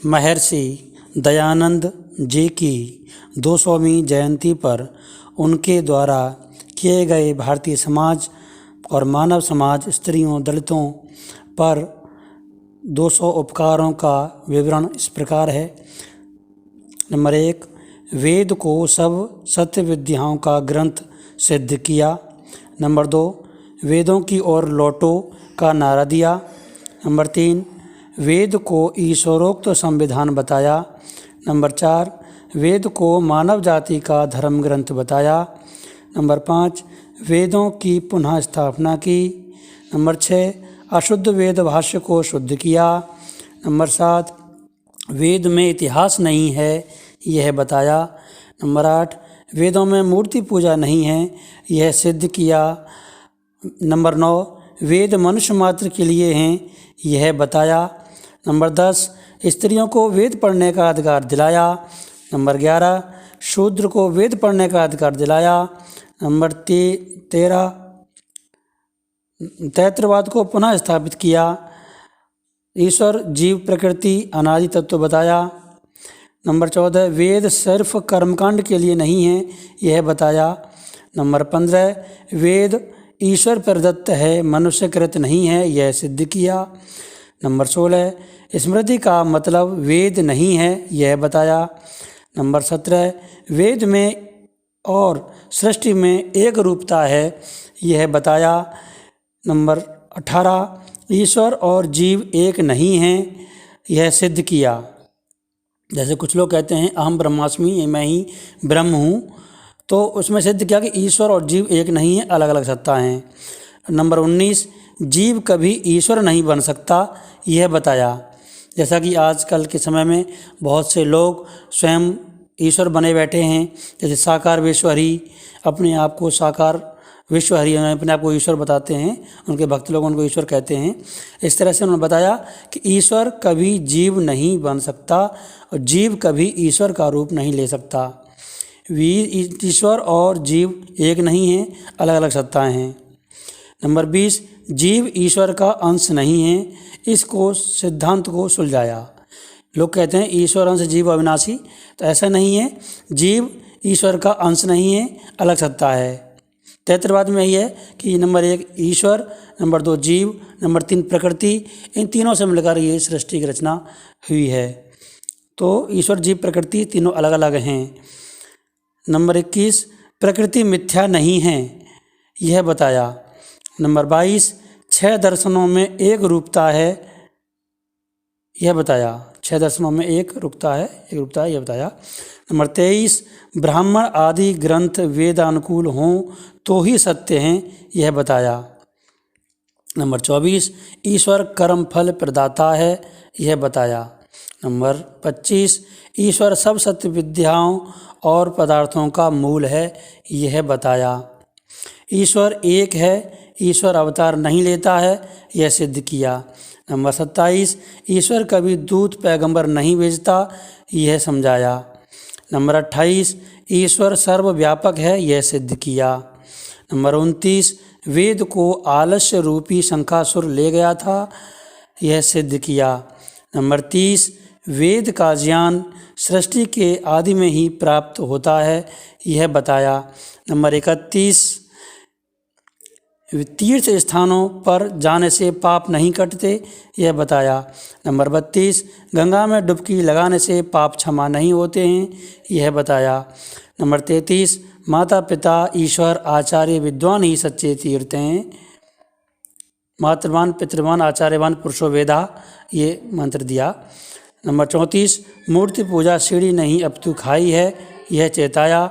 महर्षि दयानंद जी की 200वीं जयंती पर उनके द्वारा किए गए भारतीय समाज और मानव समाज, स्त्रियों, दलितों पर 200 उपकारों का विवरण इस प्रकार है। नंबर 1, वेद को सब सत्य विद्याओं का ग्रंथ सिद्ध किया। नंबर 2, वेदों की ओर लौटो का नारा दिया। नंबर 3, वेद को ईश्वरोक्त संविधान बताया। नंबर 4, वेद को मानव जाति का धर्म ग्रंथ बताया। नंबर 5, वेदों की पुनः स्थापना की। नंबर 6, अशुद्ध वेद भाष्य को शुद्ध किया। नंबर 7, वेद में इतिहास नहीं है यह बताया। नंबर 8, वेदों में मूर्ति पूजा नहीं है यह सिद्ध किया। नंबर 9, वेद मनुष्य मात्र के लिए हैं यह बताया। नंबर 10, स्त्रियों को वेद पढ़ने का अधिकार दिलाया। नंबर 11, शूद्र को वेद पढ़ने का अधिकार दिलाया। नंबर 13, तैत्रवाद को पुनः स्थापित किया। ईश्वर, जीव, प्रकृति, अनादि तत्व बताया। नंबर 14, वेद सिर्फ कर्मकांड के लिए नहीं है यह बताया। नंबर 15, वेद ईश्वर प्रदत्त है, मनुष्यकृत नहीं है यह सिद्ध किया। नंबर 16, स्मृति का मतलब वेद नहीं है यह बताया। नंबर 17, वेद में और सृष्टि में एक रूपता है यह बताया। नंबर 18, ईश्वर और जीव एक नहीं हैं यह सिद्ध किया। जैसे कुछ लोग कहते हैं अहम ब्रह्मास्मि, ये मैं ही ब्रह्म हूँ, तो उसमें सिद्ध किया कि ईश्वर और जीव एक नहीं है, अलग अलग सत्ता हैं। नंबर 19, जीव कभी ईश्वर नहीं बन सकता यह बताया। जैसा कि आजकल के समय में बहुत से लोग स्वयं ईश्वर बने बैठे हैं, जैसे साकार विश्वहरि, अपने आप को साकार विश्वहरि, अपने आप को ईश्वर बताते हैं, उनके भक्त लोग उनको ईश्वर कहते हैं। इस तरह से उन्होंने बताया कि ईश्वर कभी जीव नहीं बन सकता और जीव कभी ईश्वर का रूप नहीं ले सकता। ईश्वर और जीव एक नहीं हैं, अलग अलग सत्ताएं हैं। नंबर 20, जीव ईश्वर का अंश नहीं है, इसको सिद्धांत को सुलझाया। लोग कहते हैं ईश्वर अंश जीव अविनाशी, तो ऐसा नहीं है, जीव ईश्वर का अंश नहीं है, अलग सत्ता है। तैत्रवाद में यही है कि नंबर 1 ईश्वर, नंबर 2 जीव, नंबर 3 प्रकृति, इन तीनों से मिलकर ये सृष्टि की रचना हुई है। तो ईश्वर, जीव, प्रकृति तीनों अलग अलग हैं। नंबर 21, प्रकृति मिथ्या नहीं है यह बताया। नंबर 22, 6 दर्शनों में एक रूपता है यह बताया। 6 दर्शनों में एक रूपता है यह बताया। नंबर 23, ब्राह्मण आदि ग्रंथ वेदानुकूल हों तो ही सत्य हैं यह बताया। नंबर 24, ईश्वर कर्म फल प्रदाता है यह बताया। नंबर 25, ईश्वर सब सत्य विद्याओं और पदार्थों का मूल है यह बताया। ईश्वर एक है, ईश्वर अवतार नहीं लेता है यह सिद्ध किया। नंबर 27, ईश्वर कभी दूत पैगंबर नहीं भेजता यह समझाया। नंबर 28, ईश्वर सर्वव्यापक है यह सिद्ध किया। नंबर 29, वेद को आलस्य रूपी शंखासुर ले गया था यह सिद्ध किया। नंबर 30, वेद का ज्ञान सृष्टि के आदि में ही प्राप्त होता है यह बताया। नंबर 31, तीर्थ स्थानों पर जाने से पाप नहीं कटते यह बताया। नंबर 32, गंगा में डुबकी लगाने से पाप क्षमा नहीं होते हैं यह बताया। नंबर 33, माता पिता ईश्वर आचार्य विद्वान ही सच्चे तीर्थ हैं। मातृवान पितृवान आचार्यवान पुरुषो वेदा, ये मंत्र दिया। नंबर 34, मूर्ति पूजा सीढ़ी नहीं अपितु खाई है यह चेताया।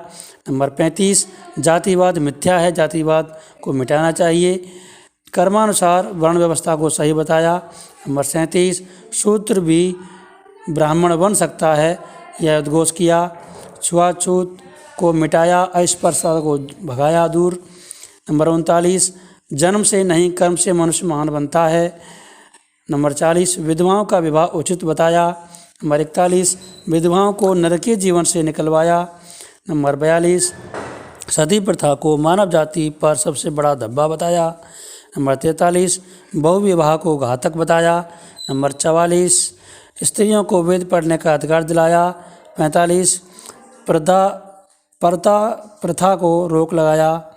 नंबर 35, जातिवाद मिथ्या है, जातिवाद को मिटाना चाहिए। कर्मानुसार वर्ण व्यवस्था को सही बताया। नंबर 37, शूद्र भी ब्राह्मण बन सकता है यह उद्घोष किया। छुआछूत को मिटाया, अस्पृश्यता को भगाया दूर। नंबर 39, जन्म से नहीं कर्म से मनुष्य महान बनता है। नंबर 40, विधवाओं का विवाह उचित बताया। नंबर 41, विधवाओं को नरकीय जीवन से निकलवाया। नंबर 42, सती प्रथा को मानव जाति पर सबसे बड़ा धब्बा बताया। नंबर 43, बहुविवाह को घातक बताया। नंबर 44, स्त्रियों को वेद पढ़ने का अधिकार दिलाया। 45 पर्दा प्रथा को रोक लगाया।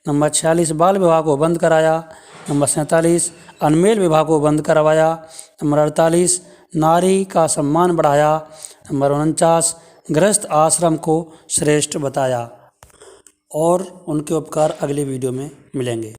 नंबर 46 बाल विवाह को बंद कराया। नंबर 47 अनमेल विवाह को बंद करवाया। नंबर 48 नारी का सम्मान बढ़ाया। नंबर 49 गृहस्थ आश्रम को श्रेष्ठ बताया। और उनके उपकार अगले वीडियो में मिलेंगे।